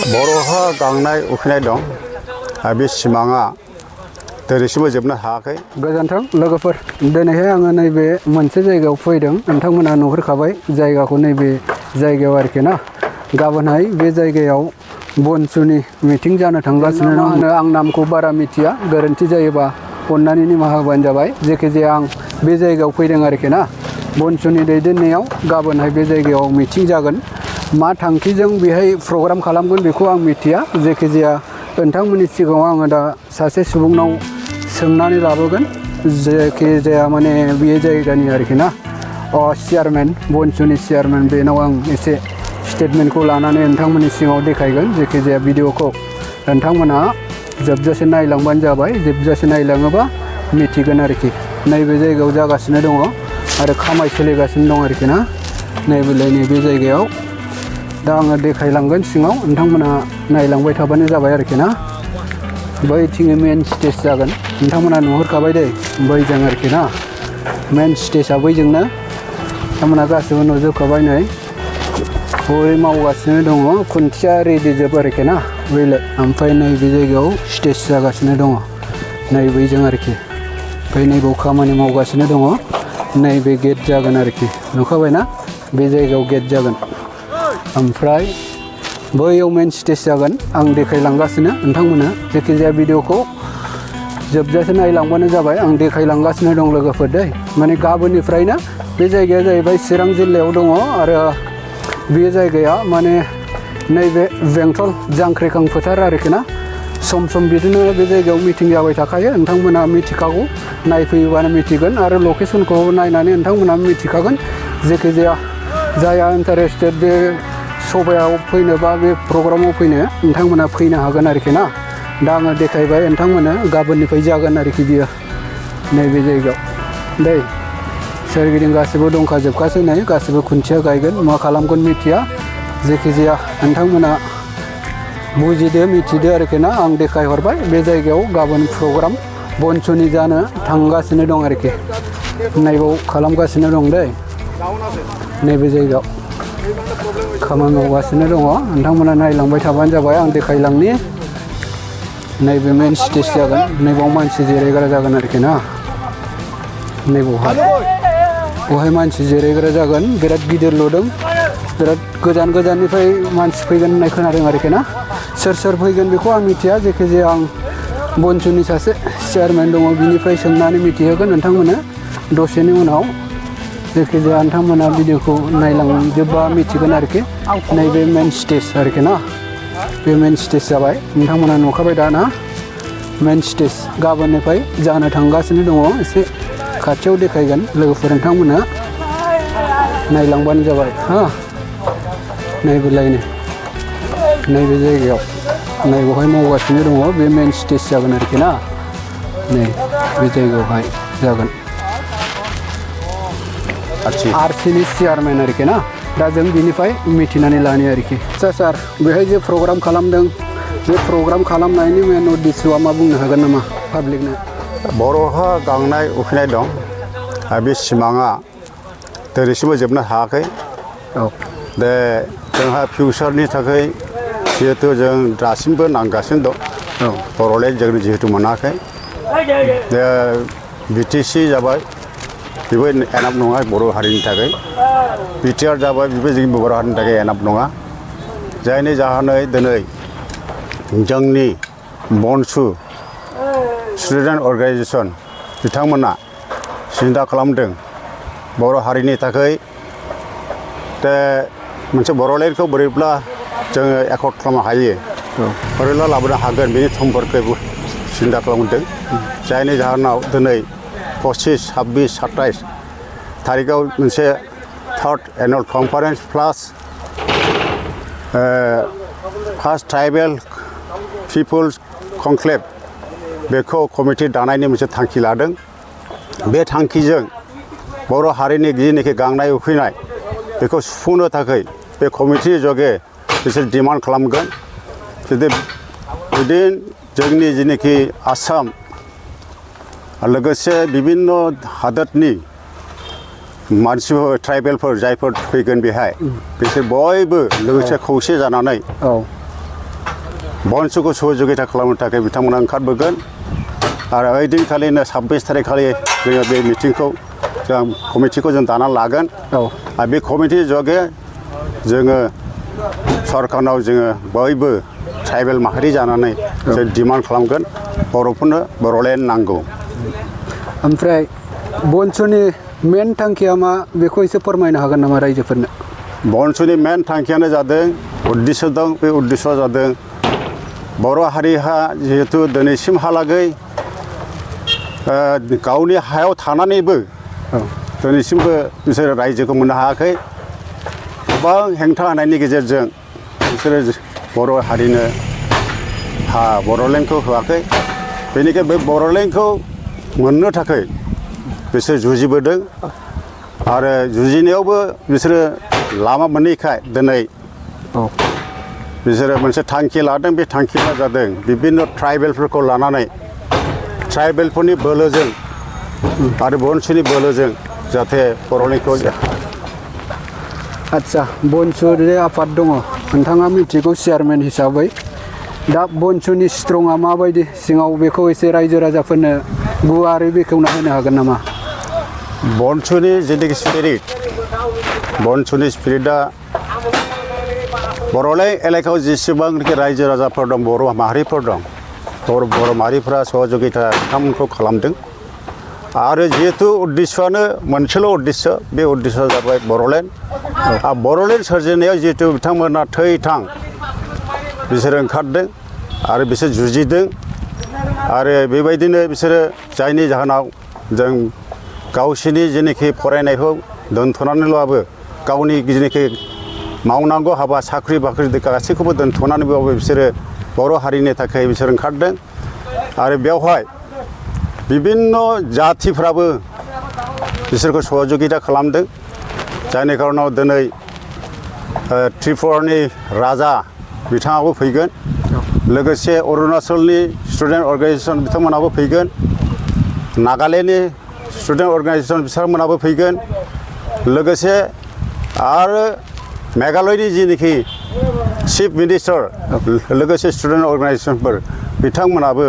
बर'हा गांनाय उखैनाय दं बे सिमाङा दिनैसिमबो जोबनो हायाखै। गोजोन्थों लोगोफोर, दिनैहाय आङो नैबे मोनसे जायगायाव फैदों। नोंथांमोना नुहुरखाबाय जायगाखौ, नैबे जायगायाव आरोखि ना। गाबोनहाय बे जायगायाव बनसुनि मिटिं जानो थांगासिनो दं। आं नामखौ बारा मिथिया, गोरोन्थि जायोबा अननानै निमाहा होबानो जाबाय। जेखिजाया आं बे जायगायाव फैदों आरोखि ना। बनसुनि दैदेननायाव गाबोनहाय बे जायगायाव मिटिं जागोन। मा थांखिजों बेहाय प्रग्राम खालामगोन बेखौ आं मिथिया। जेखिजाया नोंथांमोननि सिगाङाव आङो दा सासे सुबुंनाव सोंनानै लाबोगोन। जेखिजाया माने बे जायगानि आरोखि ना चेयारमेन, बनसुनि चेयारमेन, बेनाव आं एसे स्टेटमेन्टखौ लानानै नोंथांमोननि सिगाङाव देखायगोन। जेखिजाया भिडिअखौ नोंथांमोना जोबजासे नायलांबानो जाबाय। जोबजासे नायलाङोबा मिथिगोन आरोखि। नैबे जायगायाव जागासिनो दङ आरो खामानि सोलिगासिनो दं आरोखि ना। नैबे जायगायाव दा आङो देखायलांगोन सिङाव, नोंथांमोना नायलांबाय थाबानो जाबाय आरोखि ना। बैथिं मेन स्टेज जागोन, नोंथांमोना नुहुरखाबाय दे बैजों आरोखि ना। मेन स्टेजआ बैजोंनो, नोंथांमोना गासिबो नुजोबखाबाय। नै हरै मावगासिनो दङ, खुन्थिया रेडि जोब आरोखि ना बैलाय। ओमफ्राय नैबे जायगायाव स्टेज जागासिनो दङ, नै बैजों आरोखि। ओमफ्राय नैबाव खामानि मावगासिनो दङ। नैबे गेट जागोन आरोखि, नुखाबायना बे जायगायाव गेट जागोन। ओमफ्राय बैयाव मेन स्टेज जागोन, आं देखायलांगासिनो नोंथांमोना। जायखिजाया भिडिअखौ जोबजासे नायलांबानो जाबाय। आं देखायलांगासिनो दं लोगोफोर दै। माने गाबोननिफ्रायनो बे जायगाया जाहैबाय चिरां जिल्लायाव दङ आरो बे जायगाया माने नैबे बेंटल जांख्रिखां फोथार आरोखि ना। सम सम बिदिनो बे जायगायाव मिटिं जाबाय थाखायो, नोंथांमोना मिथिखागौ। नायफैयोबानो मिथिगोन आरो लकेसनखौ नायनानै नोंथांमोना मिथिखागोन। जायखिजाया जायहा इन्टारेस्टेड बे सभायाव फैनो बा बे प्रग्रामाव फैनो, नोंथांमोना फैनो हागोन आरोखि ना। दा आङो देखायबाय नोंथांमोननो, गाबोननिफ्राय जागोन आरोखि बियो नैबे जायगायाव दै। सोरगिदिं गासिबो दंखाजोबखासै, नै गासिबो खुन्थिया गायगोन, मा खालामगोन मिथिया। जायखिजाया नोंथांमोना बुजिदो, मिथिदो आरोखि ना। आं देखायहरबाय बे जायगायाव गाबोन प्रग्राम बनसुनि जानो थांगासिनो दं आरोखि। नैबाव खालामगासिनो दं दै, नैबे जायगायाव खामानि मावगासिनो दङ। नोंथांमोना नायलांबाय थाबानो जाबाय, आं देखायलांनि। नैबे मेन स्टेज जागोन, नैबाव मानसि जिरायग्रा जागोन आरोखि ना। नैबावहाय बहाय मानसि जिरायग्रा जागोन, बिराद गिदिर लुदों। बिराद गोजान गोजाननिफ्राय मानसि फैगोन होननाय खोनादों आरोखि ना। सोर सोर फैगोन बेखौ आं मिथिया। जायखिजाया आं बनसुनि सासे चेयारमेन दङ, बिनिफ्राय सोंनानै मिथिहोगोन नोंथांमोननो दसेनि उनाव। जायखिजाया नोंथांमोना भिडिअखौ नायलांजोबबा मिथिगोन आरोखि। नैबे मेन स्टेज आरोखि ना, बे मेन स्टेज जाबाय। नोंथांमोना नुखाबाय दा ना, मेन स्टेज गाबोननिफ्राय जानो थांगासिनो दङ। एसे खाथियाव देखायगोन लोगोफोर, नोंथांमोना नायलांबानो जाबाय हा। नायबोलायनो नैबे जायगायाव, नैबावहाय मावगासिनो दङ। बे मेन स्टेज जागोन आरोखि ना। नै बे जायगायावहाय जागोन आरसिनि चेयारमेन आरोखि ना। दा जों बिनिफ्राय मिथिनानै लानो आरोखि। सार बेहाय जे प्रग्राम खालामदों, बे प्रग्राम खालामनायनि मेन उद्देश्यआ मा बुंनो हागोन नामा पाब्लिकनो? बर'हा गांनाय उखैनाय दं बे सिमाङा दिनैसिमबो जोबनो हायाखै। औ दे जोंहा फिउचारनि थाखाय जिहेथु जों दासिमबो नांगासिनो दं। औ बर'लेण्ड जों जिहेतु मोनाखै। दा बिटिसि जाबाय, बेबो एनाफ नङा बर' हारिनि थाखाय। बिटिआर जाबाय, बेबो जोंनि बर' हारिनि थाखाय एनाफ नङा। जायनि जाहोनै दिनै जोंनि बनसु स्टुडेन्ट अर्गानाइजेसन बिथांमोना सिन्था खालामदों बर' हारिनि थाखाय दा मोनसे बर'लेण्डखौ बोरैब्ला जोङो एकर्ड खालामनो हायो, बोरैब्ला लाबोनो हागोन, बेनि समफोरखौ सिन्था खालामदों। जायनि जाहोनाव दिनै 25, 26, 27 थारिखआव मोनसे थार्ड एनुवेल कनफारेन्स प्लास फार्स्ट ट्राइबेल पिपुल्स कनक्लेभ बेखौ कमिटि दानायनि मोनसे थांखि लादों। बे थांखिजों बर' हारिनि जिनिखि गांनाय उखैनाय बेखौ सुफुंनो थाखाय बे कमिटि जगे बिसोर डिमान्ड खालामगोन। जुदि उइदिन जोंनि जिनिखि आसाम लोगोसे बिभिन्न हादोरनि मानसिफोर ट्राइबेलफोर जायफोर फैगोन बेहाय, बिसोर बयबो लोगोसे खौसे जानानै बनसुखौ सहजुगिता खालामनो थाखाय बिथांमोना ओंखारबोगोन आरो ओइदिनखालिनो 26 थारिखखालि जोङो बे मिटिंखौ जों कमिटिखौ जों दाना लागोन आरो बे कमिटि जगे जोङो सरकारनाव जोङो बयबो ट्राइबेल माहारि जानानै जों डिमान्ड खालामगोन बर'फोरनो बर'लेण्ड नांगौ। ओमफ्राय बनसुनि मेन थांखिया मा बेखौ एसे फोरमायनो हागोन नामा रायजोफोरनो? बनसुनि मेन थांखियानो जादों उद्देश्य दं बे उद्देश्यआ जादों बर' हारिहा जिहेतु दिनैसिमहालागै गावनि हायाव थानानैबो दिनैसिमबो बिसोरो रायजोखौ मोननो हायाखै। गोबां हेंथा होनायनि गेजेरजों बिसोरो बर' हारिनो बर'लेण्डखौ होआखै। बेनिखायनो बे बर'लेण्डखौ मोननो थाखाय बिसोर जुजिबोदों आरो जुजिनायावबो बिसोरो लामा मोनैखाय दिनै बिसोरो मोनसे थांखि लादों। बे थांखिया जादों बिभिन्न ट्राइबेलफोरखौ लानानै ट्राइबेलफोरनि बोलोजों आरो बनसुनि बोलोजों जाहाथे बर'लेण्डखौ आच्छा बनसुनि आफाद दङ नोंथाङा मिथिगौ चेयारमेन हिसाबै दा बनसुनि स्ट्रंआ माबायदि सिङाव बेखौ एसे रायजो राजाफोरनो गुवारै बेखेवना होनो हागोन नामा? बनसुनि जितुखि स्पिरिट बनसुनि स्पिरिटआ बर'लेण्ड एलेकायाव जेसेबांनाखि रायजो राजाफोर दं बर' माहारिफोर दं बर' माहारिफोरा सहजुगिता बिथांमोनखौ खालामदों आरो जिहेतु उद्देश्यआनो मोनसेल' उद्देश्य बे उद्देश्यआ जाबाय बर'लेण्ड आरो बर'लेण्ड सोरजिनायाव जिहेतु बिथांमोना थै थां बिसोरो ओंखारदों आरो बिसोर जुजिदों आरो बेबायदिनो बिसोरो जायनि जाहोनाव जों गावसोरनि जेनोखि फरायनायखौ दोनथ'नानैब्लाबो गावनि जेनोखि मावनांगौ हाबा साख्रि बाख्रि गासैखौबो दोनथ'नानैबाबो बिसोरो बर' हारिनि थाखाय बिसोर ओंखारदों आरो बेवहाय बिभिन्न जाथिफ्राबो बिसोरखौ सहजुगिता खालामदों जायनि खारनाव दिनै त्रिपुरानि राजा बिथाङाबो फैगोन लोगोसे अरुणाचलनि स्टुडेन्ट अर्गेनाइजेसन बिथांमोनाबो फैगोन नागालेण्डनि स्टुडेन्ट अर्गेनाइजेसन बिथांमोनाबो फैगोन लोगोसे आरो मेघालयनि जिनोखि चिफ मिनिस्टार लोगोसे स्टुडेन्ट अर्गेनाइजेसनफोर बिथांमोनाबो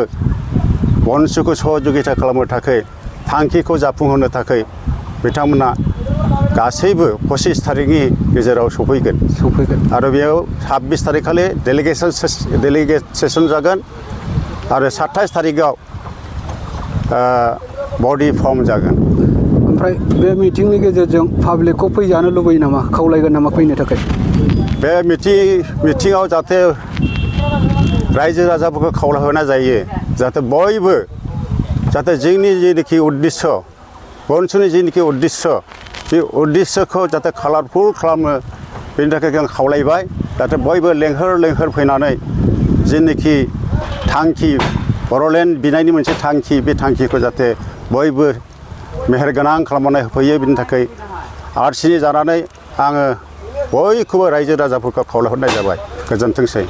बनसुखौ सहजुगिता खालामनो थाखाय थांखिखौ जाफुंहोनो थाखाय बिथांमोना गासैबो 25 थारिखनि गेजेराव सफैगोन आरो बेयाव 26 थारिखखालि डेलिगेट सेसन जागोन आरो 27 थारिखआव बडि फर्म जागोन। ओमफ्राय बे मिटिंनि गेजेरजों पाब्लिकखौ फैजानो लुबैयो नामा खावलायगोन नामा फैनो थाखाय? बे मिटिङाव जाहाथे रायजो राजाफोरखौ खावलायहरनाय जायो जाहाथे बयबो जाहाथे जोंनि जेनोखि उद्देश्य बनसुनि जेनोखि उद्देश्य बे उद्देश्यखौ जाहाथे कालारफुल खालामो बेनि थाखाय आं खावलायबाय जाहाथे बयबो लेंहर फैनानै जेनोखि थांखि बर'लेण्ड बिनायनि मोनसे थांखि बे थांखिखौ जाहाथे बयबो मेहेरगोनां खालामनानै होफैयो बिनि थाखाय आरसिनि जानानै आङो बयखौबो रायजो राजाफोरखौ खावलायहरनाय जाबाय। गोजोनथोंसै।